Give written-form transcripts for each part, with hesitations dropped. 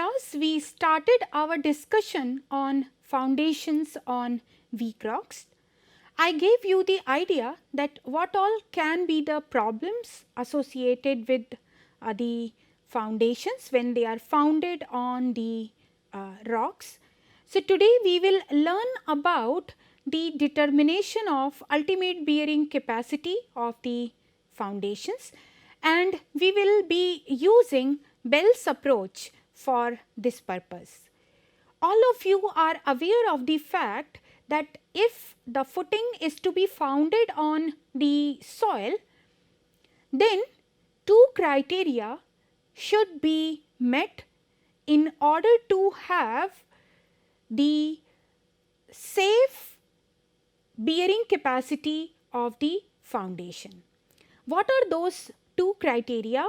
class, we started our discussion on foundations on weak rocks. I gave you the idea that what all can be the problems associated with the foundations when they are founded on the rocks. So, today we will learn about the determination of ultimate bearing capacity of the foundations, and we will be using Bell's approach for this purpose. All of you are aware of the fact that if the footing is to be founded on the soil, then two criteria should be met in order to have the safe bearing capacity of the foundation. What are those two criteria?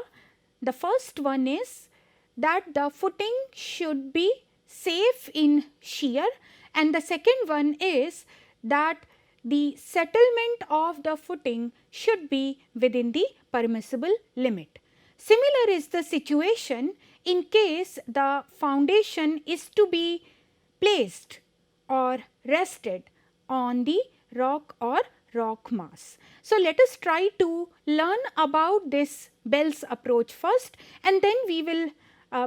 The first one is that the footing should be safe in shear, and the second one is that the settlement of the footing should be within the permissible limit. Similar is the situation in case the foundation is to be placed or rested on the rock or rock mass. So, let us try to learn about this Bell's approach first, and then we will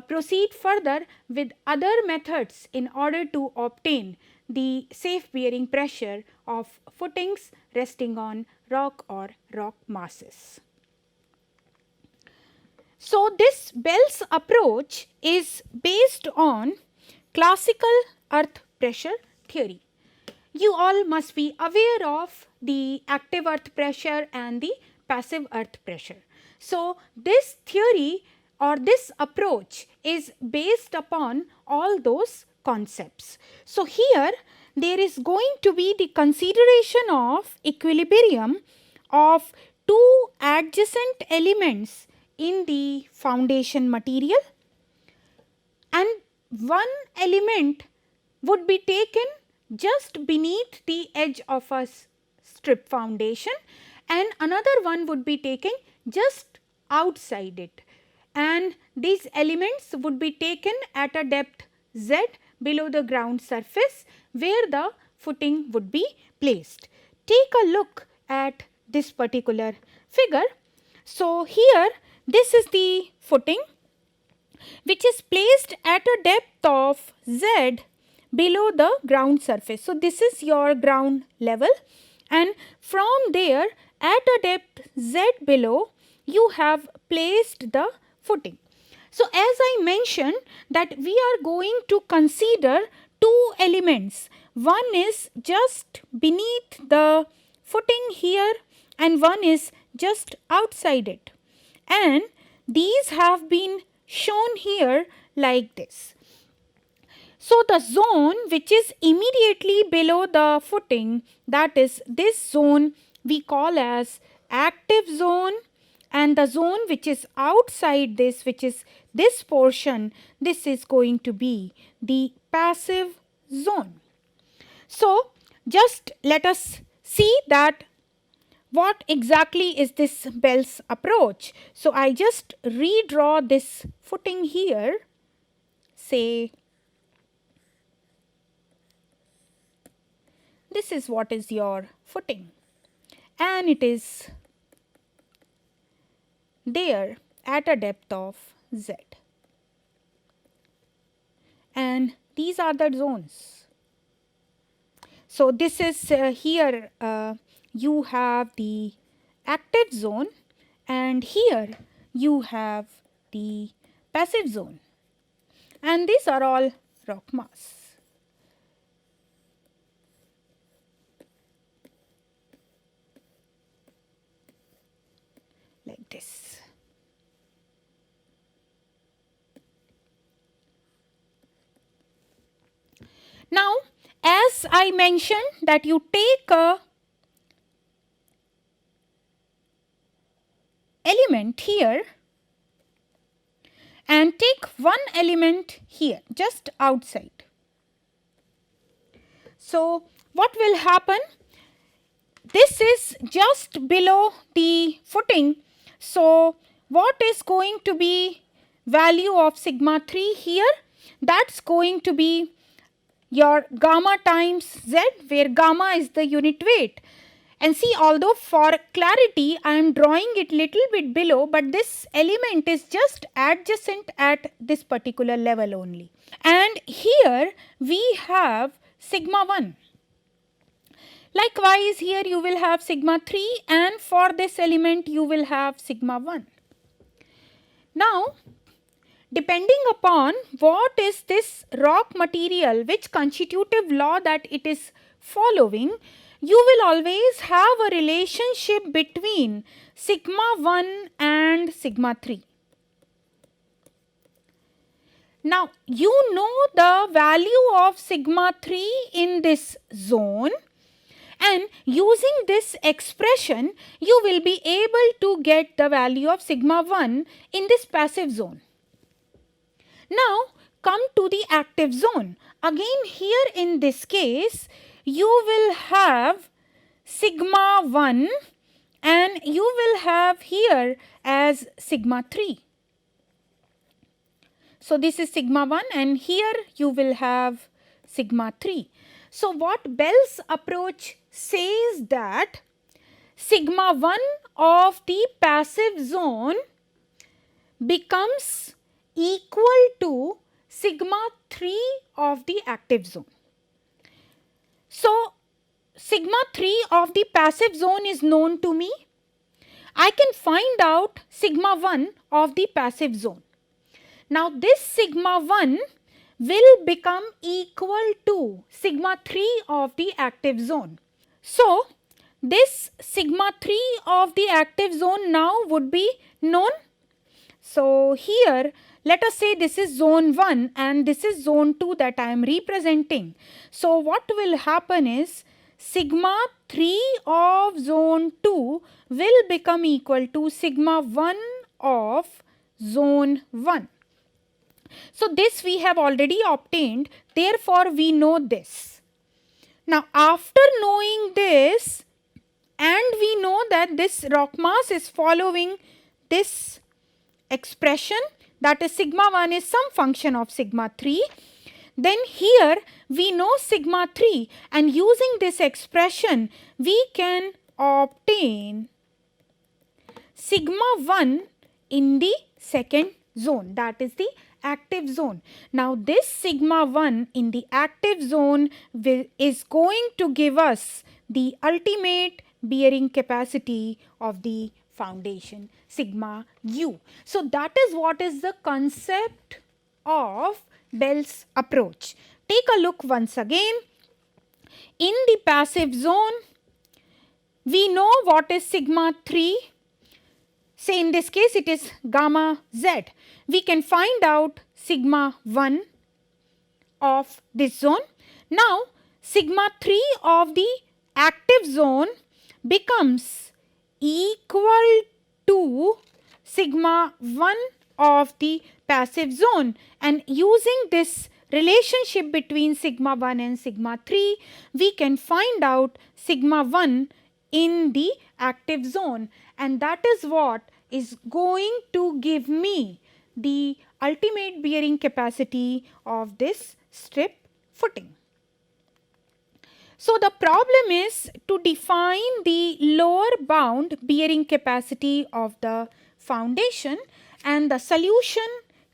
proceed further with other methods in order to obtain the safe bearing pressure of footings resting on rock or rock masses. So, this Bell's approach is based on classical earth pressure theory. You all must be aware of the active earth pressure and the passive earth pressure. So, this theory or this approach is based upon all those concepts. So, here there is going to be the consideration of equilibrium of two adjacent elements in the foundation material, and one element would be taken just beneath the edge of a strip foundation, and another one would be taken just outside it, and these elements would be taken at a depth z below the ground surface where the footing would be placed. Take a look at this particular figure. So, here this is the footing which is placed at a depth of z below the ground surface. So, this is your ground level, and from there at a depth z below you have placed the footing. So, as I mentioned that we are going to consider two elements. One is just beneath the footing here and one is just outside it, and these have been shown here like this. So, the zone which is immediately below the footing, that is this zone we call as active zone, and the zone which is outside this, which is this portion, this is going to be the passive zone. So, just let us see that what exactly is this Bell's approach. So, I just redraw this footing here, say this is what is your footing, and it is there at a depth of z, and these are the zones. So, this is here you have the active zone, and here you have the passive zone, and these are all rock mass. Like this. Now, as I mentioned that you take a element here and take one element here just outside. So, what will happen? This is just below the footing. So, what is going to be value of sigma 3 here? That's going to be your gamma times z, where gamma is the unit weight. And see, although for clarity I am drawing it little bit below, but this element is just adjacent at this particular level only. And here we have sigma 1. Likewise, here you will have sigma 3, and for this element you will have sigma 1. Now, depending upon what is this rock material, which constitutive law that it is following, you will always have a relationship between sigma 1 and sigma 3. Now, you know the value of sigma 3 in this zone, and using this expression you will be able to get the value of sigma 1 in this passive zone. Now, come to the active zone. Again, here in this case you will have sigma 1 and you will have here as sigma 3. So, this is sigma 1 and here you will have sigma 3. So, what Bell's approach says that sigma 1 of the passive zone becomes equal to sigma 3 of the active zone. So, sigma 3 of the passive zone is known to me. I can find out sigma 1 of the passive zone. Now, this sigma 1 will become equal to sigma 3 of the active zone. So, this sigma 3 of the active zone now would be known. So, here let us say this is zone 1 and this is zone 2 that I am representing. So, what will happen is sigma 3 of zone 2 will become equal to sigma 1 of zone 1. So, this we have already obtained, therefore, we know this. Now, after knowing this, and we know that this rock mass is following this expression, that is sigma 1 is some function of sigma 3, then here we know sigma 3, and using this expression we can obtain sigma 1 in the second zone, that is the active zone. Now, this sigma 1 in the active zone is going to give us the ultimate bearing capacity of the foundation, sigma u. So, that is what is the concept of Bell's approach. Take a look once again. In the passive zone, we know what is sigma 3. Say in this case it is gamma z. We can find out sigma 1 of this zone. Now, sigma 3 of the active zone becomes equal to sigma 1 of the passive zone, and using this relationship between sigma 1 and sigma 3, we can find out sigma 1 in the active zone, and that is what is going to give me the ultimate bearing capacity of this strip footing. So, the problem is to define the lower bound bearing capacity of the foundation, and the solution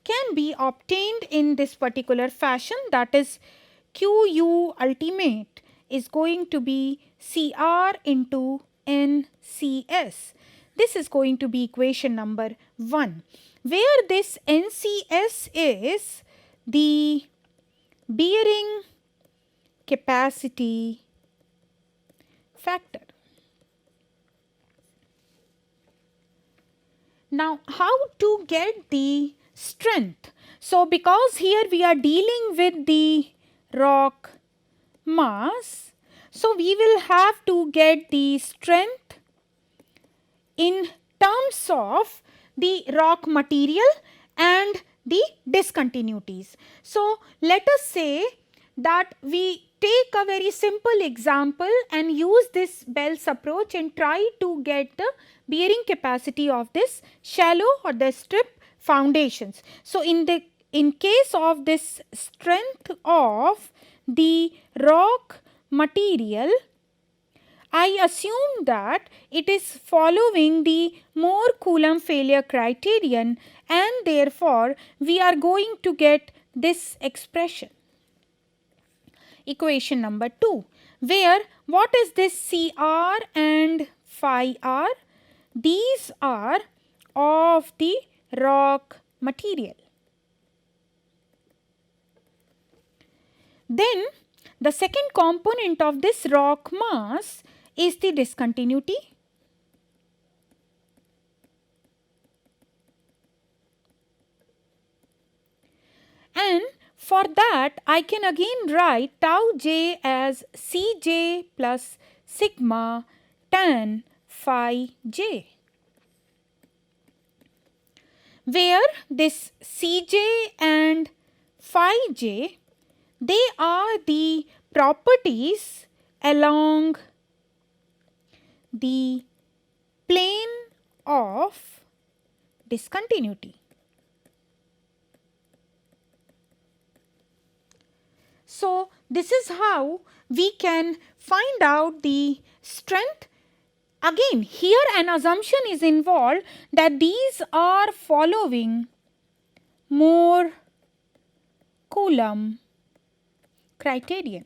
can be obtained in this particular fashion, that is Qu ultimate is going to be Cr into NCS. This is going to be equation number 1, where this NCS is the bearing capacity factor. Now, how to get the strength? So, because here we are dealing with the rock mass, so we will have to get the strength in terms of the rock material and the discontinuities. So, let us say that we take a very simple example and use this Bell's approach and try to get the bearing capacity of this shallow or the strip foundations. So, in the in case of this strength of the rock material, I assume that it is following the Mohr Coulomb failure criterion, and therefore we are going to get this expression. Equation number 2, where what is this CR and phi r? These are of the rock material. Then the second component of this rock mass is the discontinuity. And for that, I can again write tau j as Cj plus sigma tan phi j, where this Cj and phi j, they are the properties along the plane of discontinuity. So this is how we can find out the strength. Again, here an assumption is involved that these are following Mohr Coulomb criterion.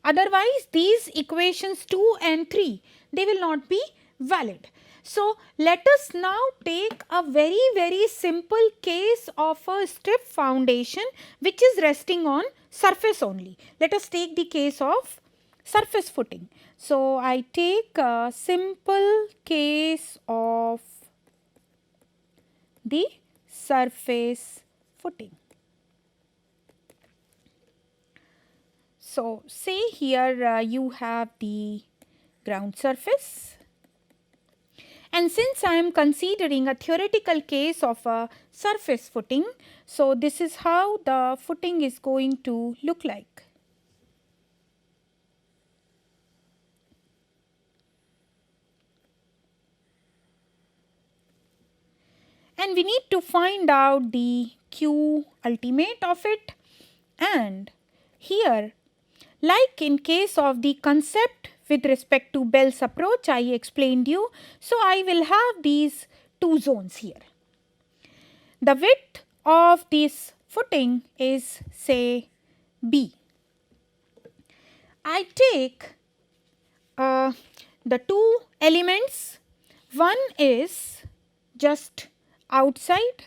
Otherwise, these equations 2 and 3, they will not be valid. So let us now take a very simple case of a strip foundation which is resting on surface only. Let us take the case of surface footing. So I take a simple case of the surface footing. So say here you have the ground surface, and since I am considering a theoretical case of a surface footing, so this is how the footing is going to look like. And we need to find out the Q ultimate of it, and here, like in case of the concept with respect to Bell's approach I explained you, so I will have these two zones here. The width of this footing is say B. I take the two elements, one is just outside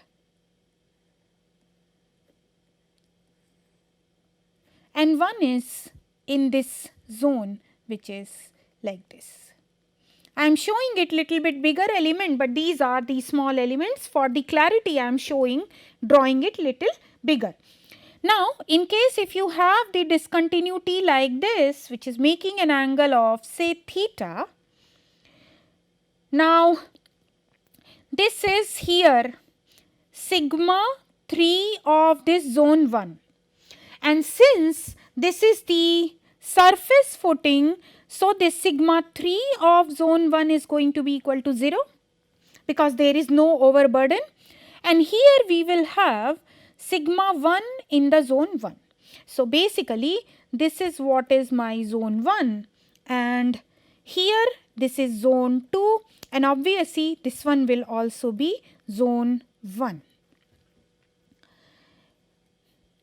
and one is in this zone which is like this. I am showing it little bit bigger element, but these are the small elements. For the clarity I am drawing it little bigger. Now in case if you have the discontinuity like this, which is making an angle of say theta, now this is here sigma 3 of this zone 1. And since this is the surface footing, so this sigma 3 of zone 1 is going to be equal to 0 because there is no overburden. And here we will have sigma 1 in the zone 1. So basically this is what is my zone 1, and here this is zone 2, and obviously this one will also be zone 1.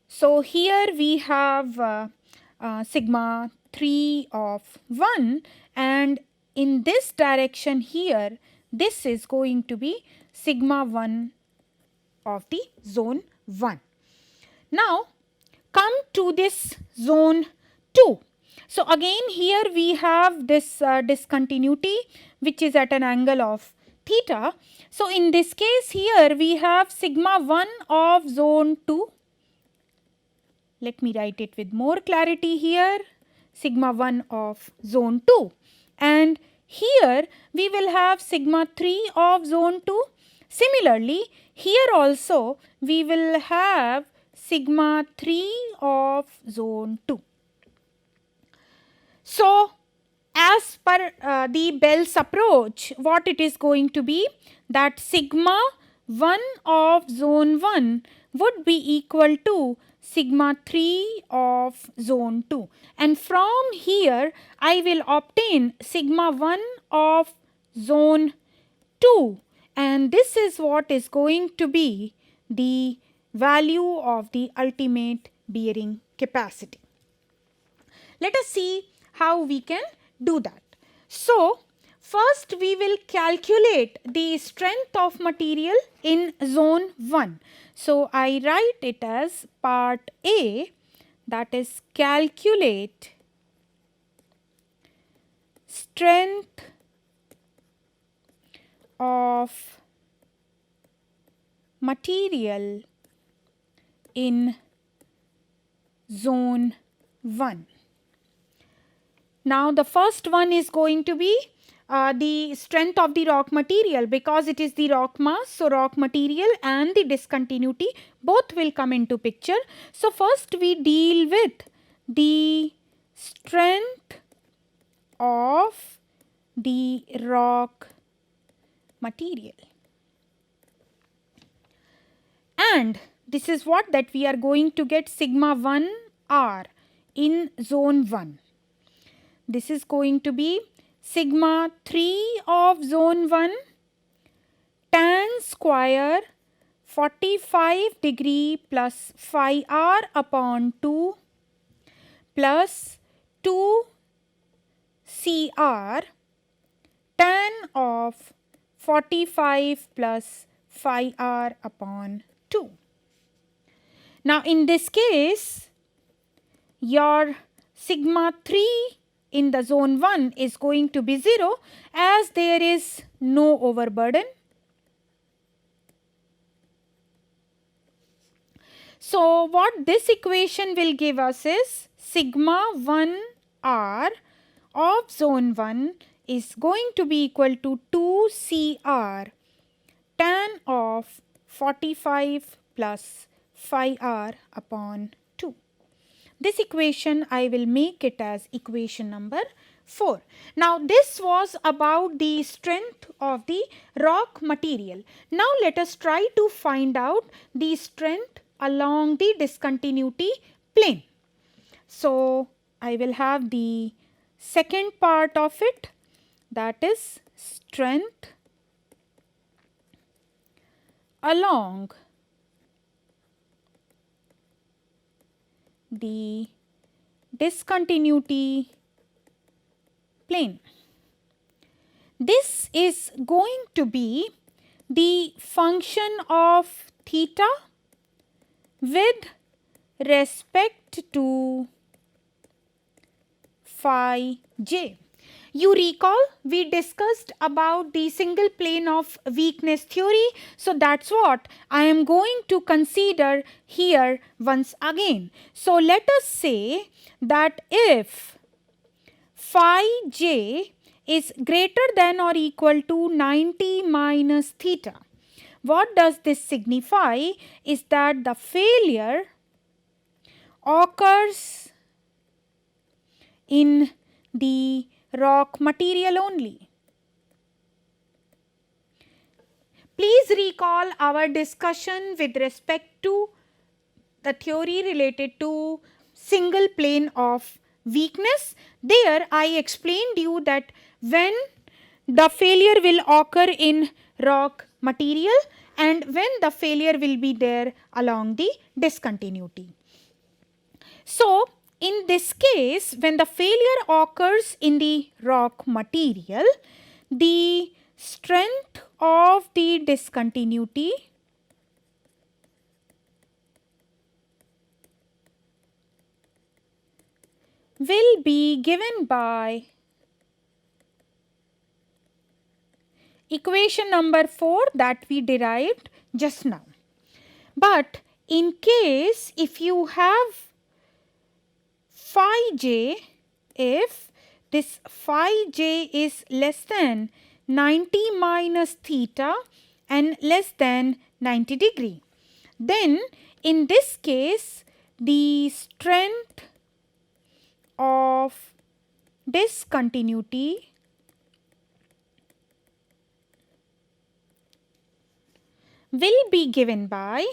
So here we have sigma 3 of 1, and in this direction here this is going to be sigma 1 of the zone 1. Now come to this zone 2. So again here we have this discontinuity which is at an angle of theta. So in this case here we have sigma 1 of zone 2. Let me write it with more clarity here, sigma 1 of zone 2, and here we will have sigma 3 of zone 2. Similarly, here also we will have sigma 3 of zone 2. So as per the Bell's approach, what it is going to be, that sigma 1 of zone 1 would be equal to sigma 3 of zone 2. And from here, I will obtain sigma 1 of zone 2. And this is what is going to be the value of the ultimate bearing capacity. Let us see how we can do that. So, first we will calculate the strength of material in zone 1. So, I write it as part A, that is calculate strength of material in zone 1. Now, the first one is going to be the strength of the rock material, because it is the rock mass. So, rock material and the discontinuity both will come into picture. So, first we deal with the strength of the rock material. And this is what that we are going to get sigma 1 r in zone 1. This is going to be sigma 3 of zone 1 tan square 45 degree plus phi r upon 2 plus 2 cr tan of 45 plus phi r upon 2. Now, in this case, your sigma 3 in the zone 1 is going to be 0, as there is no overburden. So, what this equation will give us is sigma 1 r of zone 1 is going to be equal to 2 cr tan of 45 plus phi r upon 2. This equation I will make it as equation number 4. Now, this was about the strength of the rock material. Now, let us try to find out the strength along the discontinuity plane. So, I will have the second part of it, that is strength along the discontinuity plane. This is going to be the function of theta with respect to phi j. You recall we discussed about the single plane of weakness theory. So, that is what I am going to consider here once again. So, let us say that if phi j is greater than or equal to 90 minus theta, what does this signify is that the failure occurs in the rock material only. Please recall our discussion with respect to the theory related to single plane of weakness. There I explained you that when the failure will occur in rock material and when the failure will be there along the discontinuity. So, in this case, when the failure occurs in the rock material, the strength of the discontinuity will be given by equation number 4 that we derived just now. But in case if you have phi j, if this phi j is less than 90 minus theta and less than 90 degree, then in this case the strength of discontinuity will be given by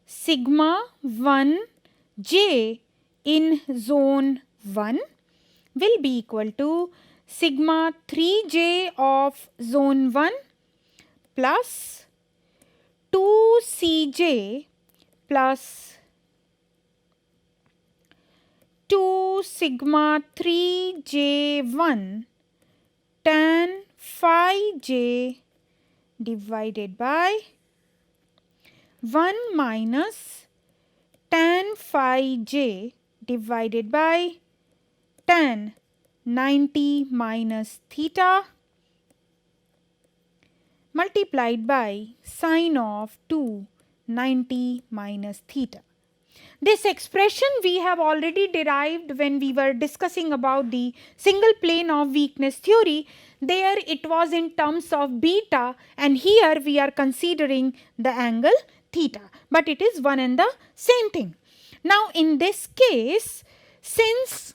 sigma 1 j in zone 1 will be equal to sigma 3j of zone 1 plus 2cj plus 2 sigma 3j1 tan phi j divided by 1 minus tan phi j divided by tan 90 minus theta multiplied by sine of 290 minus theta. This expression we have already derived when we were discussing about the single plane of weakness theory. There it was in terms of beta, and here we are considering the angle theta, but it is one and the same thing. Now in this case, since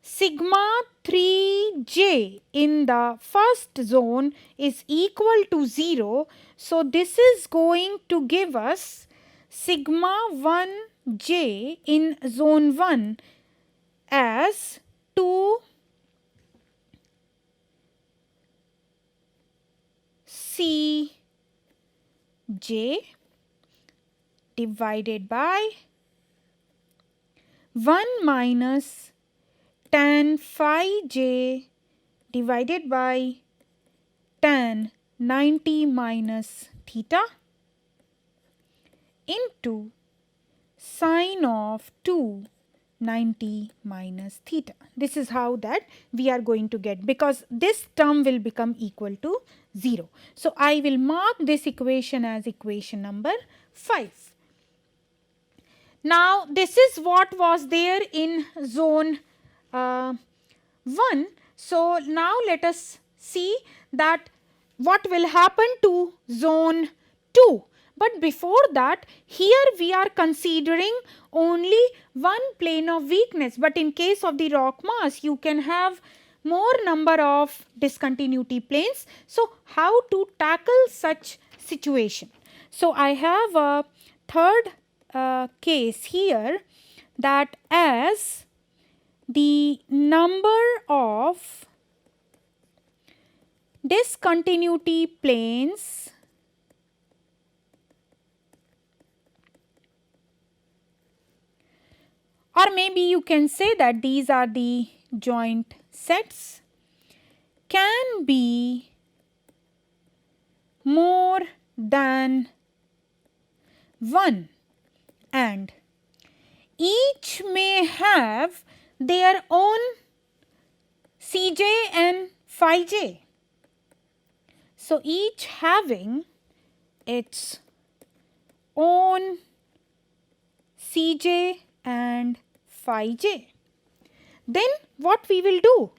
sigma 3j in the first zone is equal to 0, so this is going to give us sigma 1j in zone 1 as 2cj divided by 1 minus tan phi j divided by tan 90 minus theta into sine of 290 minus theta. This is how that we are going to get, because this term will become equal to 0. So I will mark this equation as equation number 5. Now this is what was there in zone 1. So now let us see that what will happen to zone 2. But before that, here we are considering only one plane of weakness, but in case of the rock mass you can have more number of discontinuity planes. So how to tackle such situation? So I have a third case here, that as the number of discontinuity planes or maybe you can say that these are the joint sets can be more than 1 and each may have their own Cj and phi j. So each having its own Cj and phi j. Then what we will do?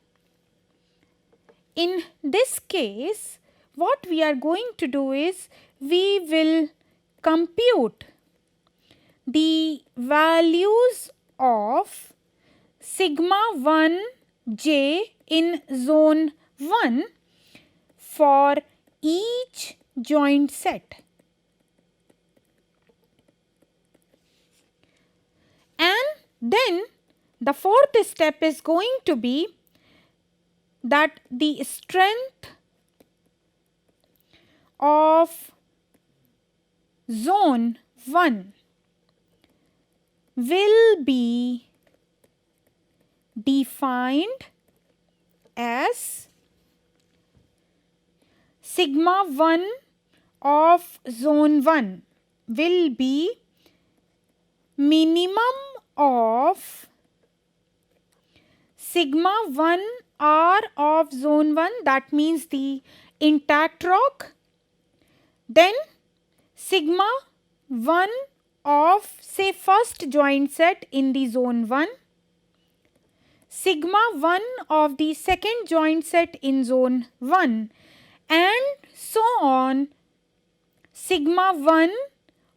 In this case, what we are going to do is we will compute the values of sigma 1j in zone 1 for each joint set. And then the fourth step is going to be that the strength of zone 1 will be defined as sigma 1 of zone 1 will be minimum of sigma 1 r of zone 1, that means the intact rock, then sigma 1 of say first joint set in the zone 1, sigma 1 of the second joint set in zone 1, and so on sigma 1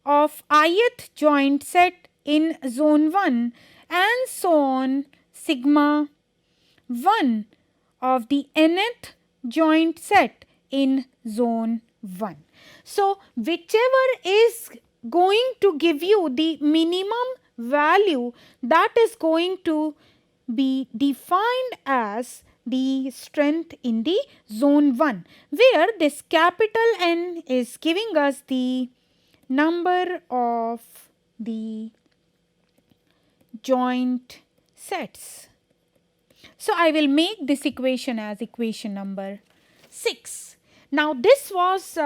of ith joint set in zone 1, and so on sigma 1 of the nth joint set in zone 1. So whichever is going to give you the minimum value, that is going to be defined as the strength in the zone 1, where this capital N is giving us the number of the joint sets. So I will make this equation as equation number 6. Now this was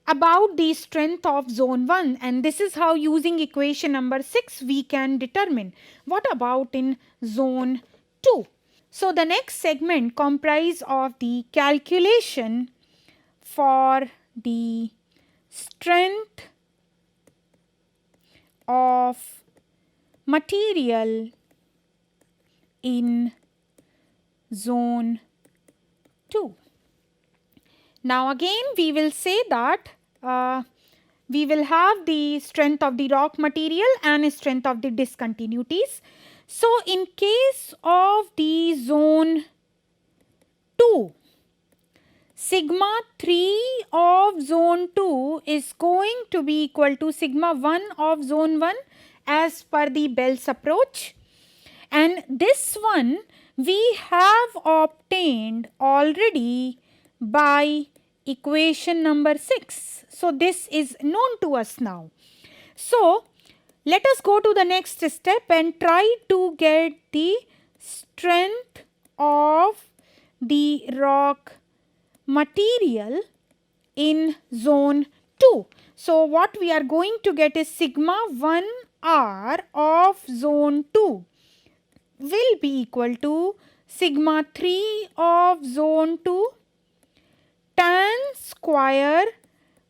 about the strength of zone 1, and this is how using equation number 6 we can determine. What about in zone 2? So the next segment comprise of the calculation for the strength of material in zone 2. Now again we will say that we will have the strength of the rock material and strength of the discontinuities. So in case of the zone 2, sigma 3 of zone 2 is going to be equal to sigma 1 of zone 1 as per the Bell's approach, and this one we have obtained already by equation number 6. So this is known to us now. So let us go to the next step and try to get the strength of the rock material in zone 2. So what we are going to get is sigma 1 r of zone 2 will be equal to sigma 3 of zone 2 tan square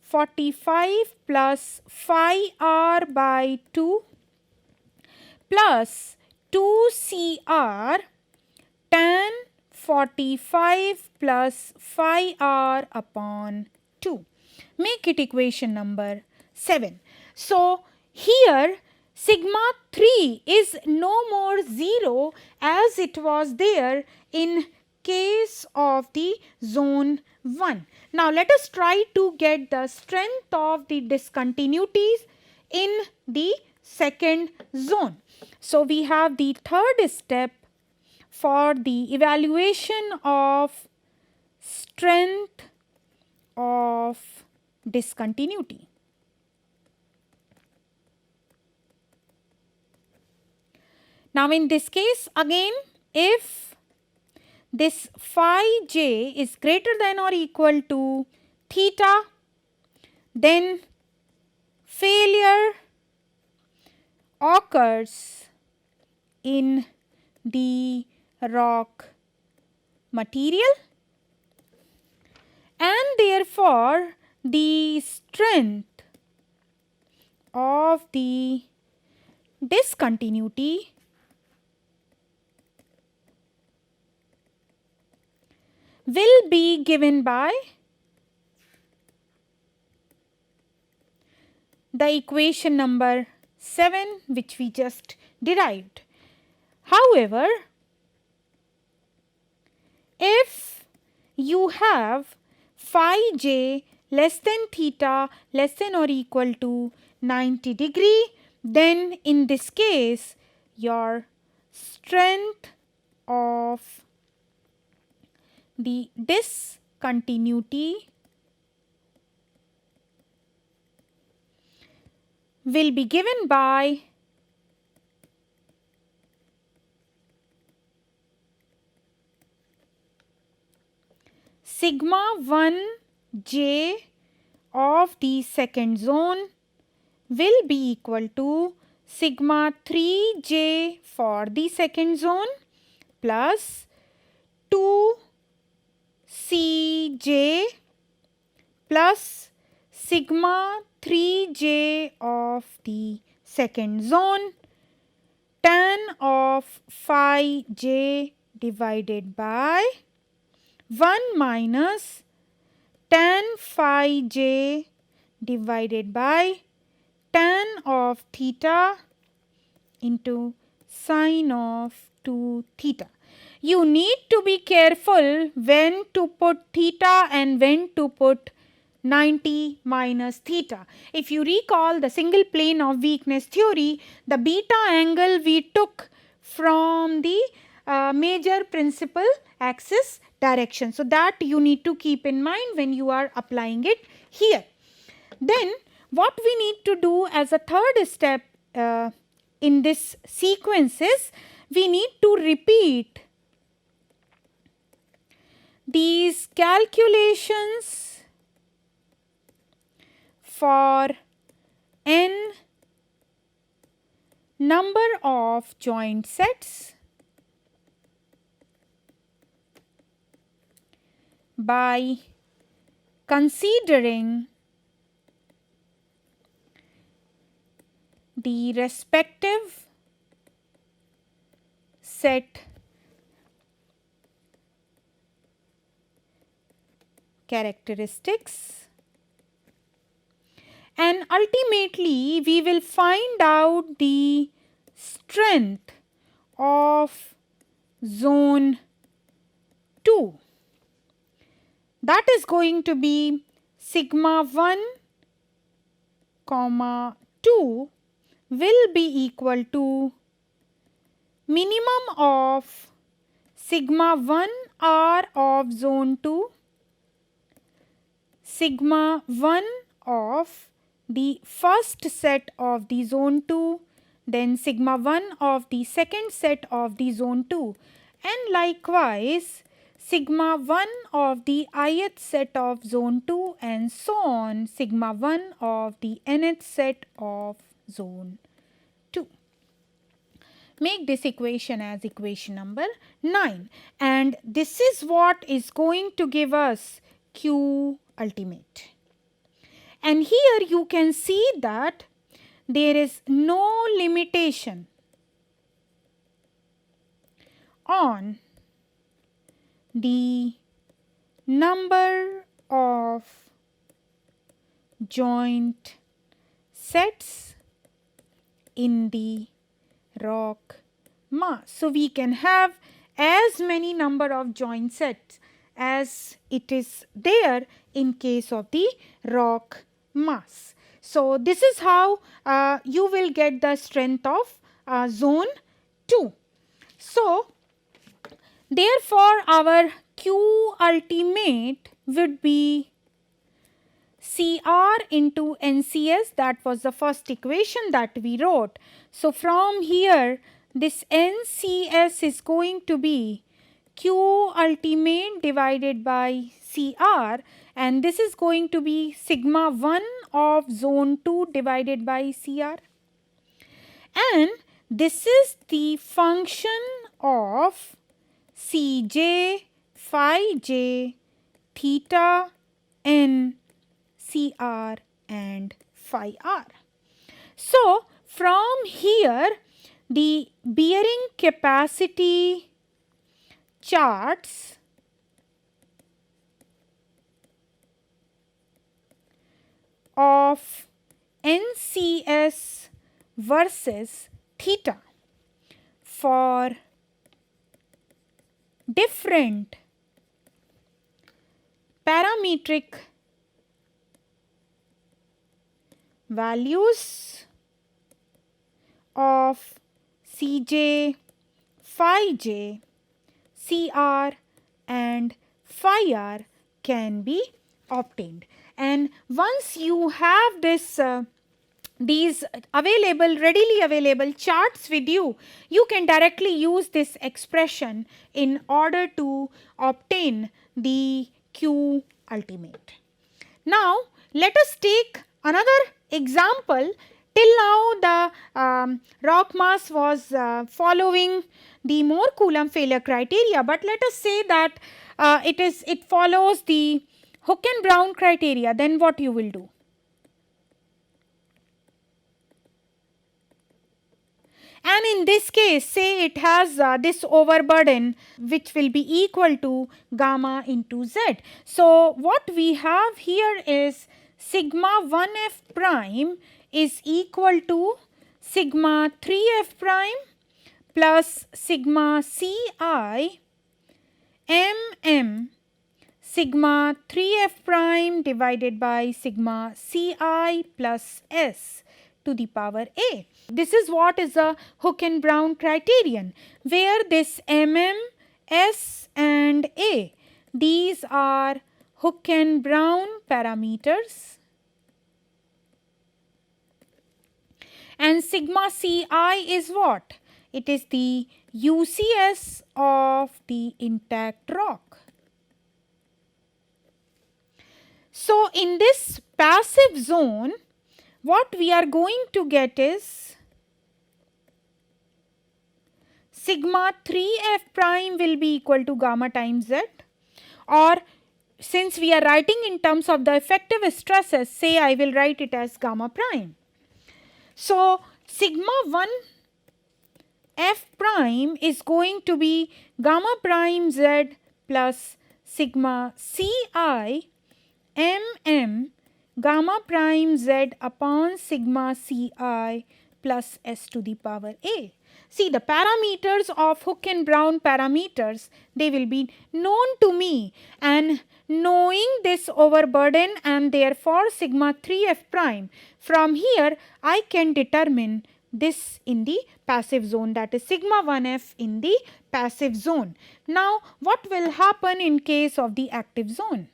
45 plus phi r by 2 plus 2 cr tan 45 plus phi r upon 2. Make it equation number 7. So here sigma 3 is no more 0 as it was there in case of the zone 1. Now let us try to get the strength of the discontinuities in the second zone. So we have the third step for the evaluation of strength of discontinuity. Now in this case again, if this phi j is greater than or equal to theta, then failure occurs in the rock material, and therefore the strength of the discontinuity will be given by the equation number 7 which we just derived. However, if you have phi j less than theta less than or equal to 90 degree, then in this case your strength of the discontinuity will be given by sigma 1 j of the second zone will be equal to sigma 3 j for the second zone plus 2 Cj plus sigma 3j of the second zone tan of phi j divided by 1 minus tan phi j divided by tan of theta into sine of 2 theta. You need to be careful when to put theta and when to put 90 minus theta. If you recall the single plane of weakness theory, the beta angle we took from the major principal axis direction. So that you need to keep in mind when you are applying it here. Then what we need to do as a third step in this sequence is we need to repeat these calculations for n number of joint sets by considering the respective set characteristics, and ultimately we will find out the strength of zone 2. That is going to be sigma 1 comma 2 will be equal to minimum of sigma 1 r of zone 2, sigma 1 of the first set of the zone 2, then sigma 1 of the second set of the zone 2, and likewise sigma 1 of the ith set of zone 2, and so on sigma 1 of the nth set of zone 2. Make this equation as equation number 9, and this is what is going to give us Q ultimate. And here you can see that there is no limitation on the number of joint sets in the rock mass. So we can have as many number of joint sets as it is there in case of the rock mass. So this is how you will get the strength of zone 2. So therefore our Q ultimate would be CR into NCS. That was the first equation that we wrote. So from here this NCS is going to be Q ultimate divided by CR, and this is going to be sigma 1 of zone 2 divided by CR, and this is the function of Cj, phi j, theta n, Cr and phi r. So from here the bearing capacity charts of NCS versus theta for different parametric values of Cj, phi j, Cr and phi r can be obtained. And once you have this these readily available charts with you, you can directly use this expression in order to obtain the Q ultimate. Now let us take another example. Till now the rock mass was following the Moore Coulomb failure criteria, but let us say that it follows the Hook and Brown criteria. Then what you will do? And in this case, say it has this overburden which will be equal to gamma into z. So what we have here is sigma 1f prime is equal to sigma 3f prime plus sigma ci mm sigma 3f prime divided by sigma ci plus s to the power a. This is what is the Hook and Brown criterion, where this s and a, these are Hook and Brown parameters, and sigma ci is what? It is the UCS of the intact rock. So in this passive zone, what we are going to get is sigma 3f prime will be equal to gamma times z, or since we are writing in terms of the effective stresses, say I will write it as gamma prime. So sigma 1 f prime is going to be gamma prime z plus sigma ci gamma prime z upon sigma ci plus s to the power a. See, the parameters of Hook and Brown parameters, they will be known to me, and knowing this overburden and therefore sigma 3f prime, from here I can determine this in the passive zone, that is sigma 1f in the passive zone. Now what will happen in case of the active zone?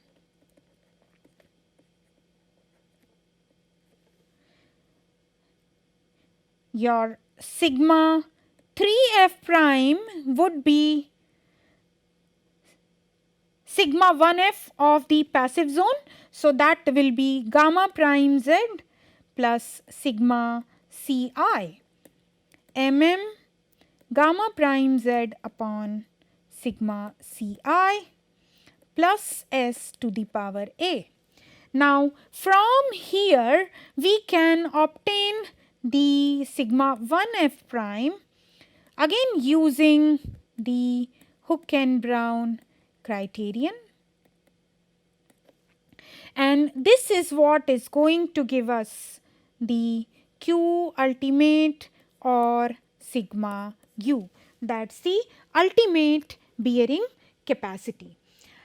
Your sigma 3f prime would be sigma 1f of the passive zone. So that will be gamma prime z plus sigma ci gamma prime z upon sigma ci plus s to the power a. Now from here we can obtain the sigma 1f prime again using the Hook and Brown criterion, and this is what is going to give us the Q ultimate or sigma u, that's the ultimate bearing capacity.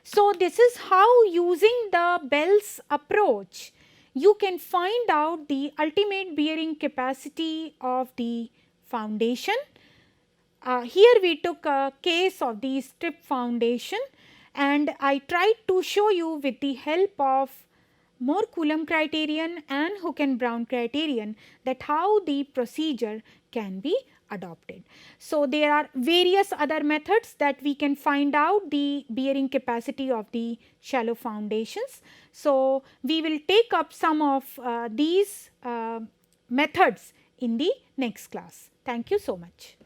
So this is how, using the Bell's approach, you can find out the ultimate bearing capacity of the foundation. Here we took a case of the strip foundation, and I tried to show you with the help of Moore Coulomb criterion and Hook and Brown criterion that how the procedure can be adopted. So there are various other methods that we can find out the bearing capacity of the shallow foundations. So we will take up some of these methods in the next class. Thank you so much.